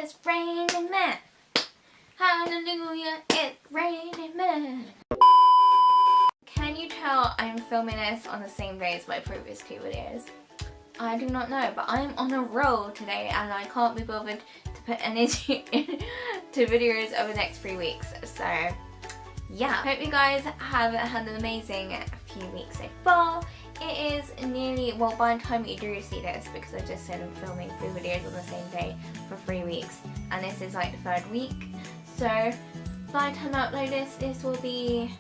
it's raining men. Hallelujah, it's raining men. Can you tell I'm filming this on the same day as my previous 2 videos? I do not know, but I'm on a roll today and I can't be bothered to put energy into videos over the next 3 weeks. So yeah, hope you guys have had an amazing few weeks so far. It is nearly, well, by the time you do see this, because I just said I'm filming 3 videos on the same day for 3 weeks, and this is like the 3rd week. So by the time I upload this will be,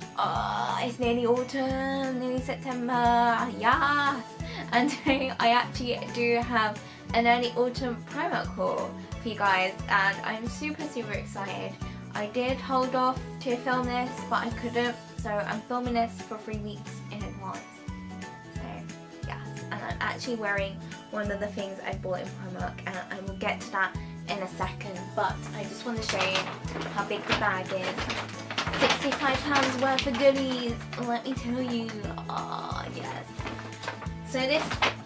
it's nearly autumn, nearly September, yes! And today I actually do have an early autumn Primark haul for you guys, and I'm super excited. I did hold off to film this, but I couldn't, so I'm filming this for 3 weeks in advance. So yes, and I'm actually wearing one of the things I bought in Primark, and I will get to that in a second, but I just want to show you how big the bag is. £65 worth of goodies, let me tell you. Oh yes. So this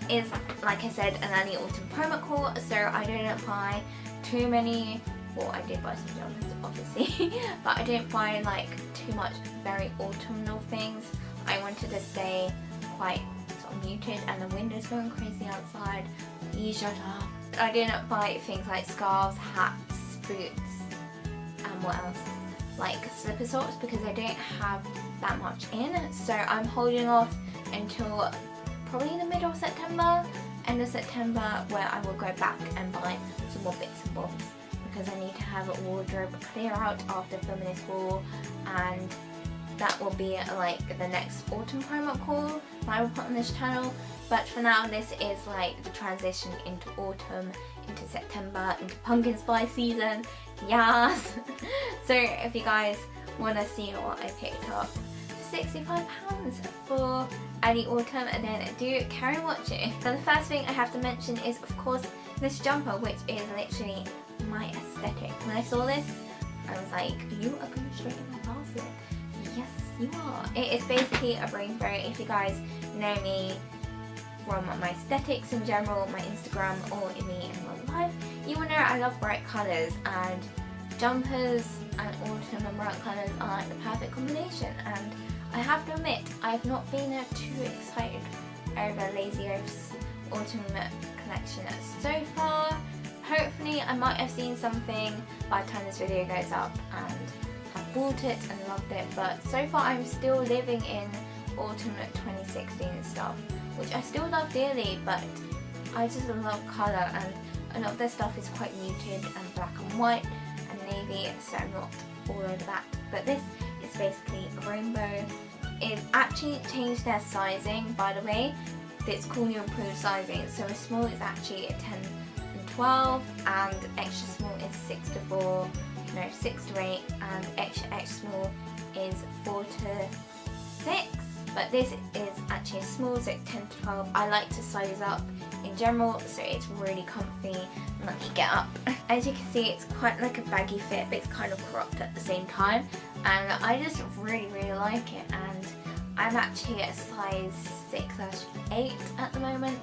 is, like I said, an early autumn Primark haul, so I didn't buy too many. Well, I did buy some jumpers, obviously, but I didn't buy like too much very autumnal things. I wanted to stay quite sort of muted, and the wind is going crazy outside. You shut up. I didn't buy things like scarves, hats, boots, and what else? Like slipper socks, because I don't have that much in. So I'm holding off until probably the middle of September, end of September, where I will go back and buy some more bits and bobs, because I need to have a wardrobe clear out after filming this haul, and that will be like the next autumn Primark haul that I will put on this channel. But for now, this is like the transition into autumn, into September, into pumpkin spice season. Yes! So if you guys want to see what I picked up for £65 for early autumn, and then do carry on watching. So the first thing I have to mention is, of course, this jumper, which is literally my aesthetic. When I saw this, I was like, you are going straight in my basket. Yes, you are. It is basically a rainbow. If you guys know me from my aesthetics in general, my Instagram, or in me in real life, you will know I love bright colours, and jumpers and autumn and bright colours are like the perfect combination. And I have to admit, I've not been too excited over Lazy Oaf's autumn collection so far. Hopefully I might have seen something by the time this video goes up and have bought it and loved it, but so far I'm still living in autumn 2016 stuff, which I still love dearly, but I just love colour, and a lot of their stuff is quite muted and black and white and navy, so I'm not all over that. But this is basically a rainbow. It's actually changed their sizing, by the way. It's called new improved sizing, so a small is actually a 10 and 12, and extra small is 6 to 4, no, 6 to 8, and extra small is 4 to 6. But this is actually a small, so 10 to 12. I like to size up in general, so it's really comfy. Let me get up. As you can see, it's quite like a baggy fit, but it's kind of cropped at the same time, and I just really like it. And I'm actually a size 6/8 at the moment.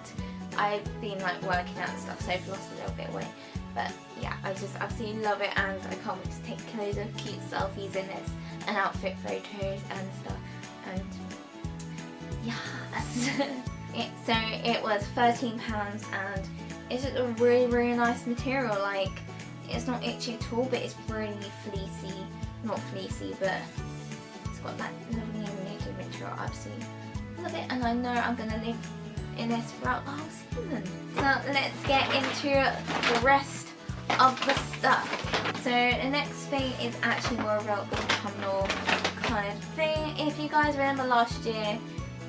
I've been like working out and stuff, so I've lost a little bit of weight. But yeah, I just absolutely love it, and I can't wait to take loads of cute selfies in this and outfit photos and stuff. And yes. So it was £13, and it's just a really nice material. Like, it's not itchy at all, but it's really fleecy. Not fleecy, but it's got that lovely knitted material. I absolutely love it, and I know I'm going to live in this throughout the whole season. So let's get into the rest of the stuff. So the next thing is actually more of an autumnal kind of thing. If you guys remember last year,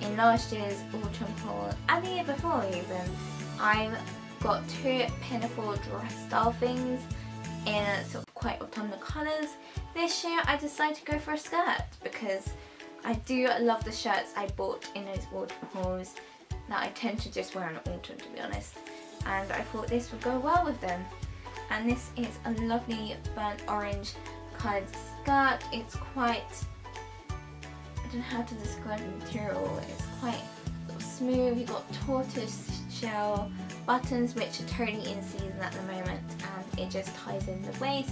in last year's autumn haul, and the year before even, I've got 2 pinafore dress style things in sort of quite autumnal colours. This year I decided to go for a skirt, because I do love the shirts I bought in those autumn hauls that I tend to just wear in autumn, to be honest, and I thought this would go well with them. And this is a lovely burnt orange coloured skirt. It's quite, I don't know how to describe the material, it's quite sort of smooth. You've got tortoise shell buttons, which are totally in season at the moment, and it just ties in the waist.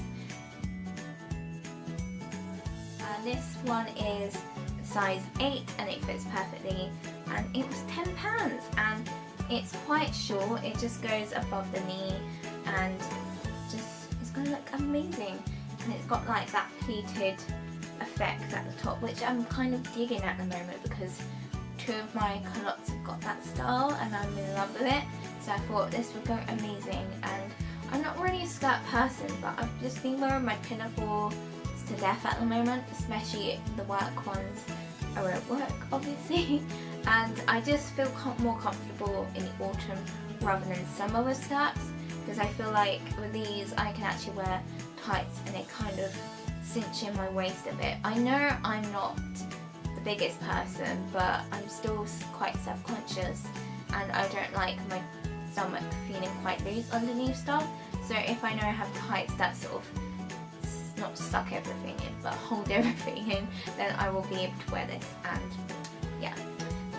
And this one is size 8 and it fits perfectly, and it was £10, and it's quite short, it just goes above the knee and just it's gonna look amazing, and it's got like that pleated effect at the top, which I'm kind of digging at the moment because 2 of my culottes have got that style and I'm in love with it, so I thought this would go amazing. And I'm not really a skirt person, but I've just been wearing my pinafores to death at the moment, especially the work ones. I won't work obviously, and I just feel more comfortable in the autumn rather than summer with skirts, because I feel like with these I can actually wear tights and they kind of cinch in my waist a bit. I know I'm not the biggest person, but I'm still quite self-conscious and I don't like my stomach feeling quite loose underneath stuff, so if I know I have tights that sort of not suck everything in but hold everything in, then I will be able to wear this. And yeah,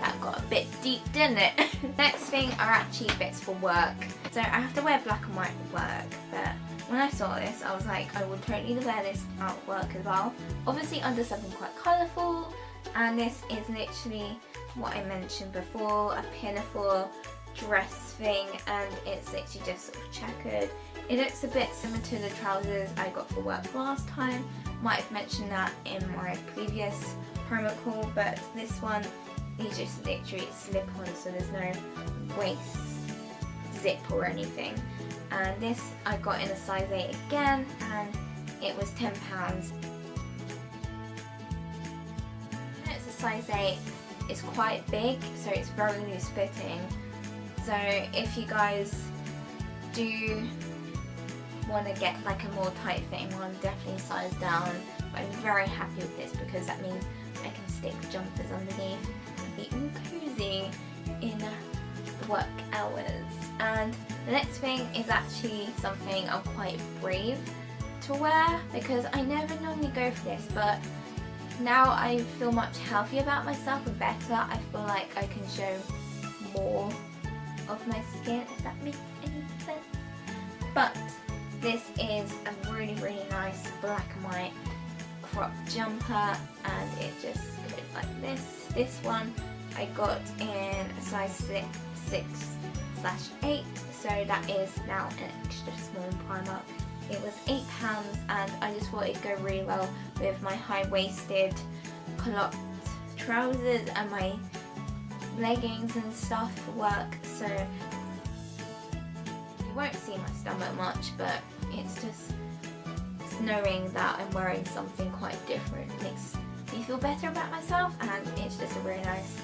that got a bit deep, didn't it? Next thing are actually bits for work. So I have to wear black and white for work, but when I saw this I was like, I would totally wear this out of work as well, obviously under something quite colourful. And this is literally what I mentioned before, a pinafore dress thing, and it's literally just sort of checkered. It looks a bit similar to the trousers I got for work last time. Might have mentioned that in my previous promo haul, but this one is just literally slip on, so there's no waist zip or anything. And this I got in a size 8 again, and it was £10. It's a size 8, it's quite big, so it's very loose fitting. So if you guys do want to get like a more tight fitting one, definitely size down. But I'm very happy with this because that means I can stick jumpers underneath and be all cozy in the work hours. And the next thing is actually something I'm quite brave to wear because I never normally go for this, but now I feel much healthier about myself and better. I feel like I can show more of my skin, if that makes any sense. But this is a really nice black and white crop jumper, and it just goes like this. This one I got in a size 6/8, so that is now an extra small in Primark. It was £8, and I just thought it'd go really well with my high-waisted culotte trousers and my leggings and stuff for work. So you won't see my stomach much, but it's just knowing that I'm wearing something quite different makes me feel better about myself, and it's just a really nice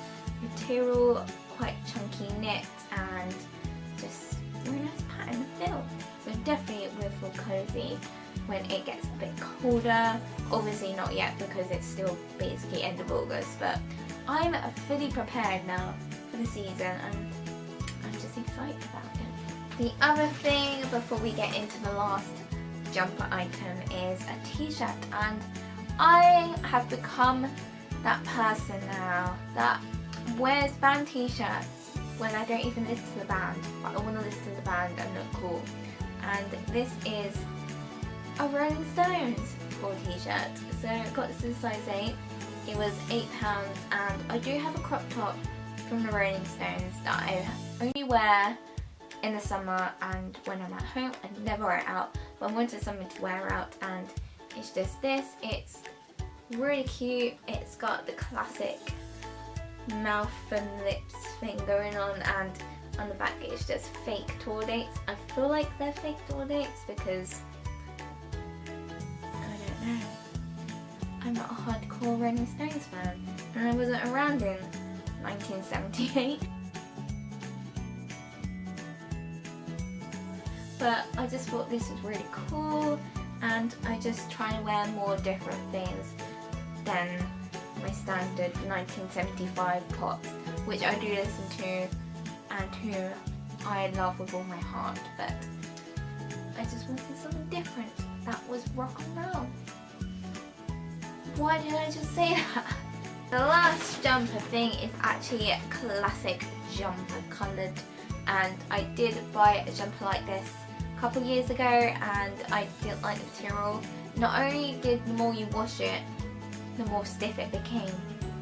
material, quite chunky knit, and just a really nice pattern of feel. So definitely will feel cozy when it gets a bit colder. Obviously not yet because it's still basically end of August, but I'm fully prepared now for the season and I'm just excited about it. The other thing before we get into the last jumper item is a t-shirt, and I have become that person now that wears band t-shirts when I don't even listen to the band, but I want to listen to the band and look cool. And this is a Rolling Stones full t-shirt. So I got this in size 8. It was £8, and I do have a crop top from the Rolling Stones that I only wear in the summer and when I'm at home. I never wear it out, but I wanted something to wear out, and it's just this. It's really cute. It's got the classic mouth and lips thing going on, and on the back it's just fake tour dates. I feel like they're fake tour dates because I don't know, I'm not a hardcore Rolling Stones fan and I wasn't around in 1978. But I just thought this was really cool, and I just try and wear more different things than my standard 1975 pops, which I do listen to and who I love with all my heart, but I just wanted something different that was rock and roll. Why did I just say that? The last jumper thing is actually a classic jumper coloured, and I did buy a jumper like this a couple years ago and I didn't like the material. Not only did the more you wash it, the more stiff it became,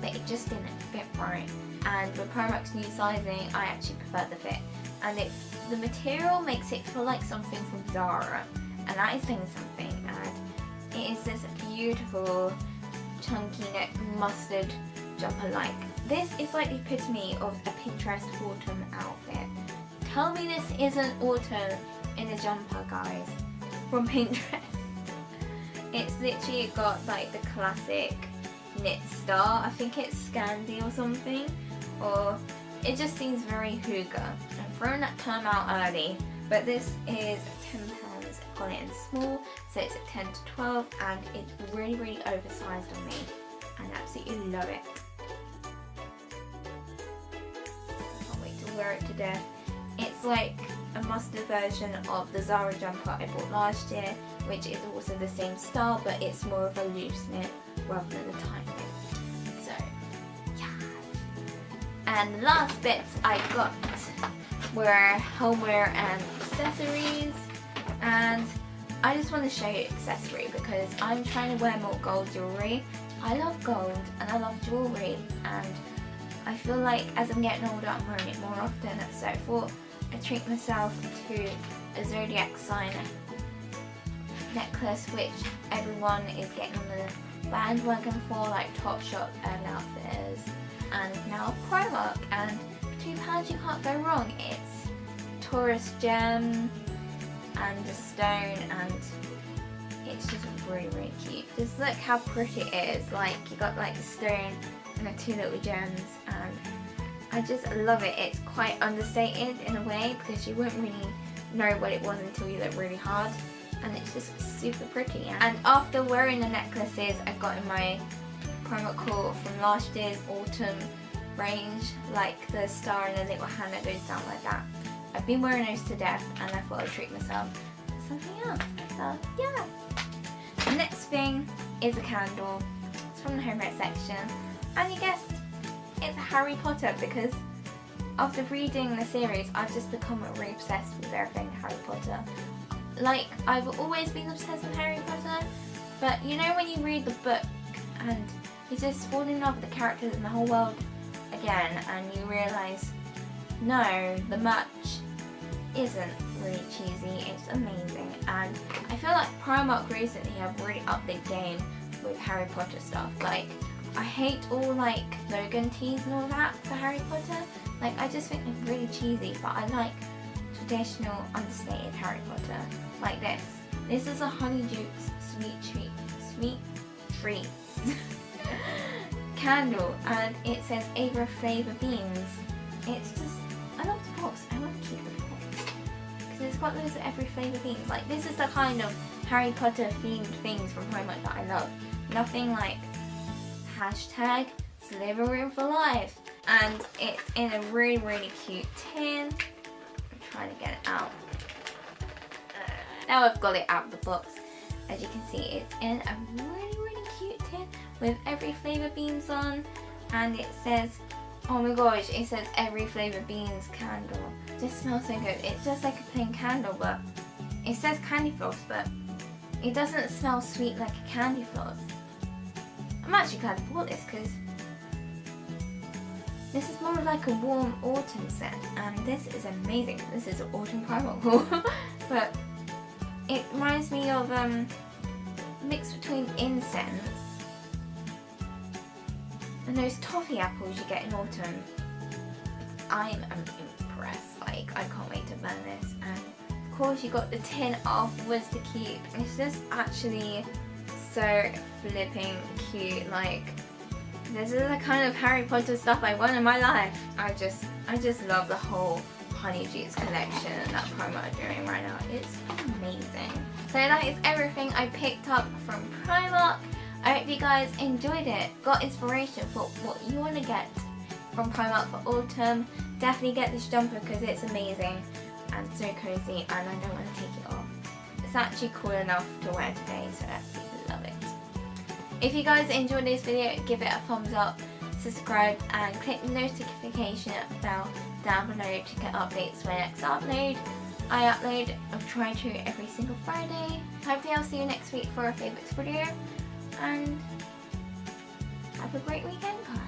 but it just didn't fit right. And with Primark's new sizing, I actually prefer the fit. And the material makes it feel like something from Zara, and that is saying something. And it is this beautiful chunky neck mustard jumper. Like, this is like the epitome of a Pinterest autumn outfit. Tell me this isn't autumn in a jumper, guys, from Pinterest. It's literally got like the classic knit star. I think it's Scandi or something, or it just seems very hygge. I'm throwing that term out early, but this is £10. I've got it in small, so it's at 10 to 12, and it's really, really oversized on me. I absolutely love it. Can't wait to wear it to death. It's like a mustard version of the Zara jumper I bought last year, which is also the same style, but it's more of a loose knit rather than a tight knit. So, yeah. And the last bits I got were homeware and accessories, and I just want to show you accessory because I'm trying to wear more gold jewellery. I love gold and I love jewellery, and I feel like as I'm getting older I'm wearing it more often, so I thought I'd treat myself to a zodiac sign necklace, which everyone is getting on the bandwagon for, like Topshop, Urban Outfitters, and now Primark. And £2 you can't go wrong. It's Taurus gem and a stone, and it's just really, really cute. Just look how pretty it is. Like, you got like the stone and the two little gems, and I just love it. It's quite understated in a way because you wouldn't really know what it was until you look really hard, and it's just super pretty. And after wearing the necklaces I got in my Primark haul from last year's autumn range, like the star and the little hand that goes down like that, I've been wearing those to death, and I thought I'd treat myself to something else. So yeah. The next thing is a candle. It's from the homeware section, and you guessed, it's Harry Potter, because after reading the series I've just become really obsessed with everything Harry Potter. Like, I've always been obsessed with Harry Potter, but you know when you read the book and you just fall in love with the characters and the whole world again, and you realise, no, the merch isn't really cheesy, it's amazing. And I feel like Primark recently have really upped their game with Harry Potter stuff. Like, I hate all like Logan tees and all that for Harry Potter. Like, I just think they're really cheesy, but I like traditional understated Harry Potter. Like this. This is a Honeydukes sweet treats candle, and it says Ava Flavour Beans. It's just, I love the box. I want to keep the box because it's got loads of every flavour beans. Like, this is the kind of Harry Potter themed things from Primark that I love. Nothing like hashtag Slytherin for life. And it's in a really, really cute tin. I'm trying to get it out. Now I've got it out of the box. As you can see, it's in a really, really cute tin with every flavour beans on. And it says, oh my gosh, it says every flavour beans candle. It just smells so good. It's just like a plain candle, but it says candy floss, but it doesn't smell sweet like a candy floss. I'm actually glad I bought this because this is more like a warm autumn scent, and this is amazing. This is an autumn Primark haul. But it reminds me of a mix between incense and those toffee apples you get in autumn. I'm impressed. Like, I can't wait to burn this. And of course you got the tin afterwards to keep. It's just actually so flipping cute. Like, this is the kind of Harry Potter stuff I want in my life. I just love the whole Honeydukes collection that Primark are doing right now. It's amazing. So that is everything I picked up from Primark. I hope you guys enjoyed it, got inspiration for what you want to get from Primark for autumn. Definitely get this jumper because it's amazing and so cozy, and I don't want to take it off. It's actually cool enough to wear today, so I absolutely love it. If you guys enjoyed this video, give it a thumbs up, subscribe, and click the notification bell down below to get updates when I next upload. I upload, I'll try to, every single Friday. Hopefully I'll see you next week for a favourites video, and have a great weekend, guys.